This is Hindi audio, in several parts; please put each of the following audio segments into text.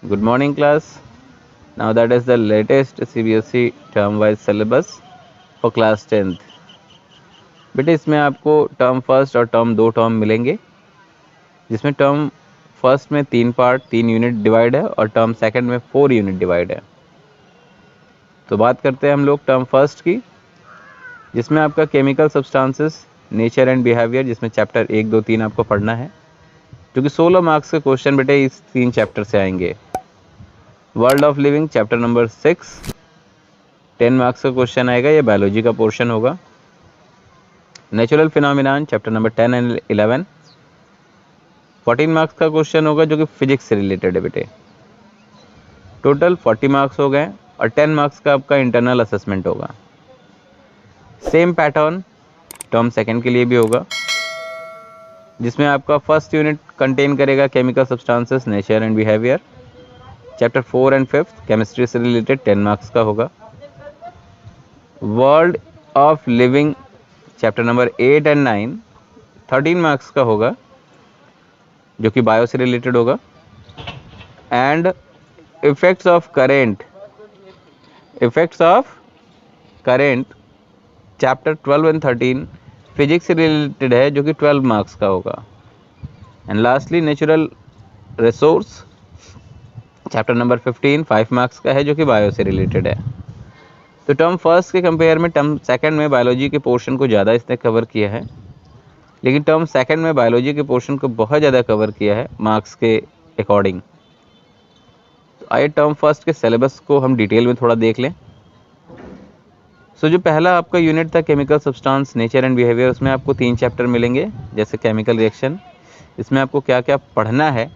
Good morning, class. Now that is the latest CBSE term-wise syllabus for class 10th. बेटे इसमें आपको टर्म फर्स्ट और टर्म 2 टर्म मिलेंगे, जिसमें टर्म फर्स्ट में 3 पार्ट 3 यूनिट डिवाइड है और टर्म सेकंड में 4 यूनिट डिवाइड है। तो बात करते हैं हम लोग टर्म फर्स्ट की, जिसमें आपका chemical substances, nature and behaviour, जिसमें चैप्टर 1, 2, 3 आपको पढ़ना है, जो कि 16 मार्क्स के क्वेश्चन बेटे इस 3 चैप्टर से आएंगे। World of living chapter number 6, 10 marks का क्वेश्चन आएगा, ये बायोलॉजी का पोर्शन होगा। Natural phenomenon chapter number 10 and 11, 14 marks का क्वेश्चन होगा, जो कि फिजिक्स से रिलेटेड है बेटे। टोटल 40 मार्क्स हो गए और 10 मार्क्स का आपका इंटरनल असेसमेंट होगा। सेम पैटर्न टर्म सेकंड के लिए भी होगा, जिसमें आपका फर्स्ट यूनिट कंटेन करेगा chemical substances, nature and behaviour. Chapter 4 and 5 chemistry से रिलेटेड 10 मार्क्स का होगा। World of living chapter number 8 and 9 13 marks का होगा, जो कि बायो से रिलेटेड होगा। And effects of current chapter 12 and 13 physics से रिलेटेड है, जो कि 12 मार्क्स का होगा। And lastly natural resource chapter number 15 5 marks का है, जो कि बायो से रिलेटेड है। तो टर्म फर्स्ट के कंपेयर में टर्म सेकंड में बायोलॉजी के पोर्शन को ज़्यादा इसने कवर किया है, लेकिन टर्म सेकंड में बायोलॉजी के पोर्शन को बहुत ज़्यादा कवर किया है मार्क्स के अकॉर्डिंग। तो आइए टर्म फर्स्ट के सिलेबस को हम डिटेल में थोड़ा देख लें। सो जो पहला आपका यूनिट था chemical substance, nature and behaviour, उसमें आपको 3 चैप्टर मिलेंगे, जैसे केमिकल रिएक्शन। इसमें आपको क्या क्या पढ़ना है।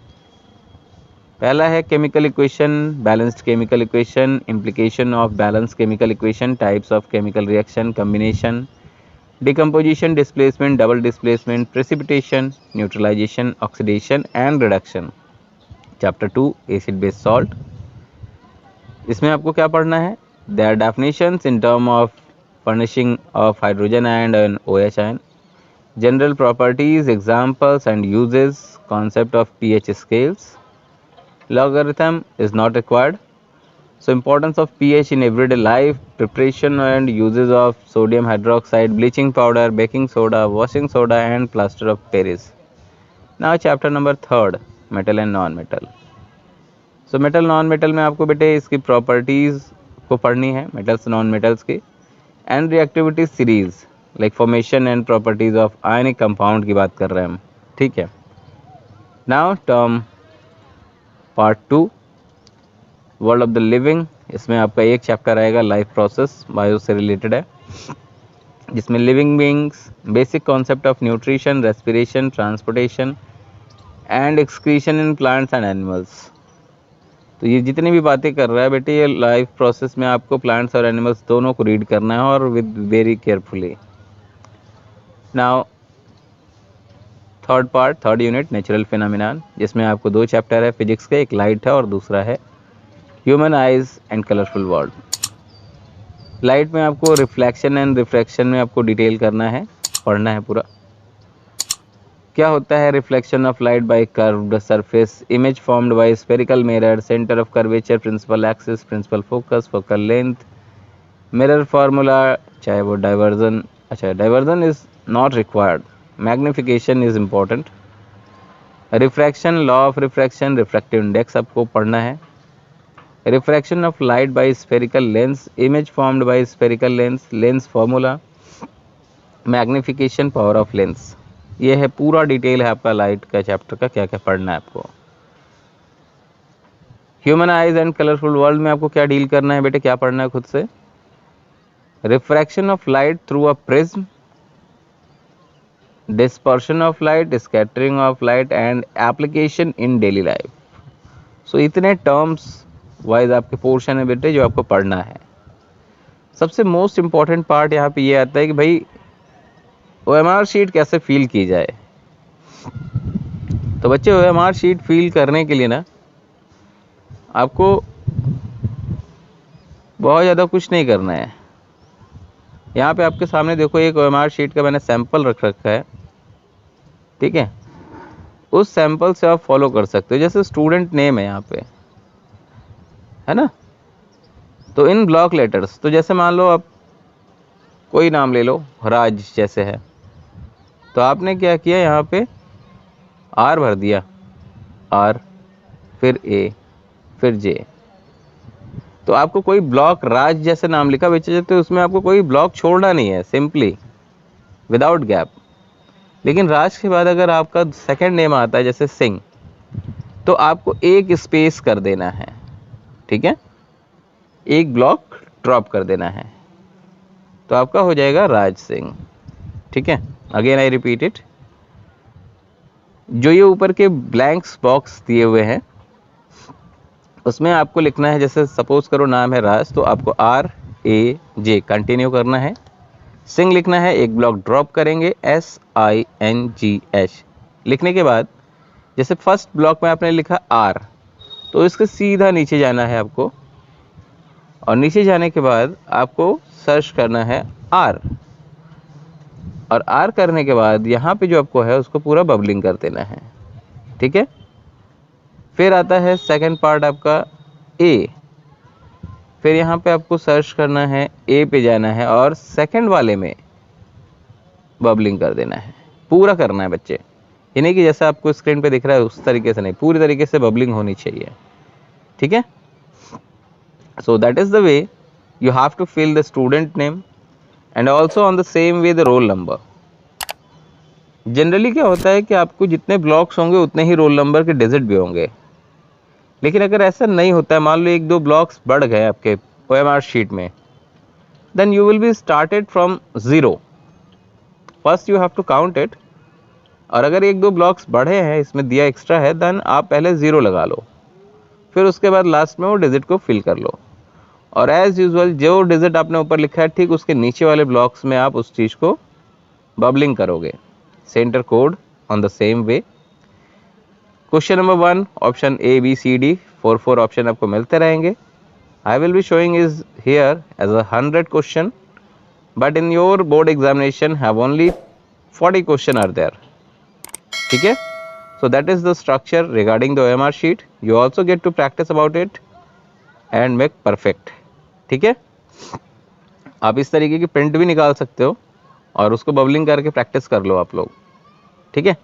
पहला है chemical equation, balanced chemical equation, implication of balance chemical equation, types of chemical reaction, combination, decomposition, displacement, double displacement, precipitation, neutralisation, oxidation and reduction. Chapter 2 acid base salt. इसमें आपको क्या पढ़ना है, there definitions in term of furnishing of hydrogen and an OH ion, general properties, examples and uses, concept of pH scales, logarithm is not required. So importance of pH in everyday life, preparation and uses of sodium hydroxide, bleaching powder, baking soda, washing soda and plaster of Paris. Now chapter number 3 metal and non-metal. So metal non-metal में आपको बेटे इसकी प्रॉपर्टीज़ को पढ़नी है, मेटल्स नॉन मेटल्स की, and reactivity series like formation and properties of ionic compound की बात कर रहे हैं हम, ठीक है। Now term part 2 world of the living, इसमें आपका एक चैप्टर आएगा लाइफ प्रोसेस, बायो से रिलेटेड है, जिसमें living beings, basic concept of nutrition, respiration, transportation and excretion in plants and animals. तो ये जितनी भी बातें कर रहा है बेटे, ये लाइफ प्रोसेस में आपको प्लांट्स और एनिमल्स दोनों को रीड करना है और with very carefully. Now third unit natural phenomenon, जिसमें आपको 2 चैप्टर है फिजिक्स के, एक लाइट है और दूसरा है human eyes and colourful world. Light में आपको रिफ्लेक्शन एंड रिफ्रैक्शन में आपको डिटेल करना है, पढ़ना है पूरा। क्या होता है reflection of light by curved surface, image formed by spherical mirror, centre of curvature, principal axis, principal focus, focal length, mirror formula, चाहे वो डाइवर्जन, अच्छा derivation is not required, magnification is important, refraction, law of refraction, refractive index आपको पढ़ना है, refraction of light by spherical lens, image formed by spherical lens, lens formula, magnification, power of lens. ये है पूरा डिटेल है आपका लाइट का चैप्टर का, क्या क्या पढ़ना है आपको। Human eyes and colourful world में आपको क्या डील करना है बेटे, क्या पढ़ना है खुद से। Refraction of light through a prism, dispersion of light, scattering of light and application in daily life. So इतने टर्म्स वाइज आपके पोर्शन है बेटे जो आपको पढ़ना है। सबसे मोस्ट इम्पॉर्टेंट पार्ट यहाँ पे ये आता है कि भाई OMR शीट कैसे फील की जाए। तो बच्चे OMR शीट फील करने के लिए ना आपको बहुत ज़्यादा कुछ नहीं करना है। यहाँ पे आपके सामने देखो एक OMR शीट का मैंने सैंपल रख रखा है, ठीक है। उस सैंपल से आप फॉलो कर सकते हो। जैसे स्टूडेंट नेम है यहाँ पे, है ना। तो इन ब्लॉक लेटर्स, तो जैसे मान लो आप कोई नाम ले लो, राज जैसे है, तो आपने क्या किया, यहाँ पे आर भर दिया, आर, फिर ए, फिर जे। तो आपको कोई ब्लॉक राज जैसे नाम लिखा बच्चे, तो उसमें आपको कोई ब्लॉक छोड़ना नहीं है, सिंपली विदाउट गैप। लेकिन राज के बाद अगर आपका सेकंड नेम आता है जैसे सिंह, तो आपको एक स्पेस कर देना है, ठीक है, एक ब्लॉक ड्रॉप कर देना है, तो आपका हो जाएगा राज सिंह। ठीक है, अगेन आई रिपीट इट। जो ये ऊपर के ब्लैंक्स बॉक्स दिए हुए हैं, उसमें आपको लिखना है, जैसे सपोज करो नाम है राज, तो आपको आर ए जे कंटिन्यू करना है। सिंह लिखना है, एक ब्लॉक ड्रॉप करेंगे, SINGH। लिखने के बाद जैसे फर्स्ट ब्लॉक में आपने लिखा आर, तो इसके सीधा नीचे जाना है आपको, और नीचे जाने के बाद आपको सर्च करना है आर, और आर करने के बाद यहाँ पे जो आपको है उसको पूरा बबलिंग कर देना है। ठीक है, फिर आता है सेकंड पार्ट आपका ए, फिर यहाँ पे आपको सर्च करना है, ए पे जाना है और सेकंड वाले में बबलिंग कर देना है। पूरा करना है बच्चे, ये नहीं कि जैसा आपको स्क्रीन पे दिख रहा है उस तरीके से नहीं, पूरी तरीके से बबलिंग होनी चाहिए। ठीक है, so that is the way you have to fill the student name and also on the same way the roll number. Generally क्या होता है कि आपको जितने ब्लॉक्स होंगे उतने ही रोल नंबर के डिजिट भी होंगे, लेकिन अगर ऐसा नहीं होता है, मान लो एक दो ब्लॉक्स बढ़ गए आपके OMR शीट में, then you will be started from zero, first you have to count it, और अगर एक दो ब्लॉक्स बढ़े हैं, इसमें दिया एक्स्ट्रा है, देन आप पहले ज़ीरो लगा लो, फिर उसके बाद लास्ट में वो डिजिट को फिल कर लो, और एज यूजुअल जो डिजिट आपने ऊपर लिखा है ठीक उसके नीचे वाले ब्लॉक्स में आप उस चीज़ को बबलिंग करोगे, centre code on the same way. Question number 1 option ABCD 4 option आपको मिलते रहेंगे। I will be showing is here as 100 question, but in your board examination have only 40 question are there. ठीक है, so that is the structure regarding the OMR sheet. You also get to practice about it and make perfect. ठीक है, आप इस तरीके की प्रिंट भी निकाल सकते हो और उसको बबलिंग करके प्रैक्टिस कर लो आप लोग। ठीक है।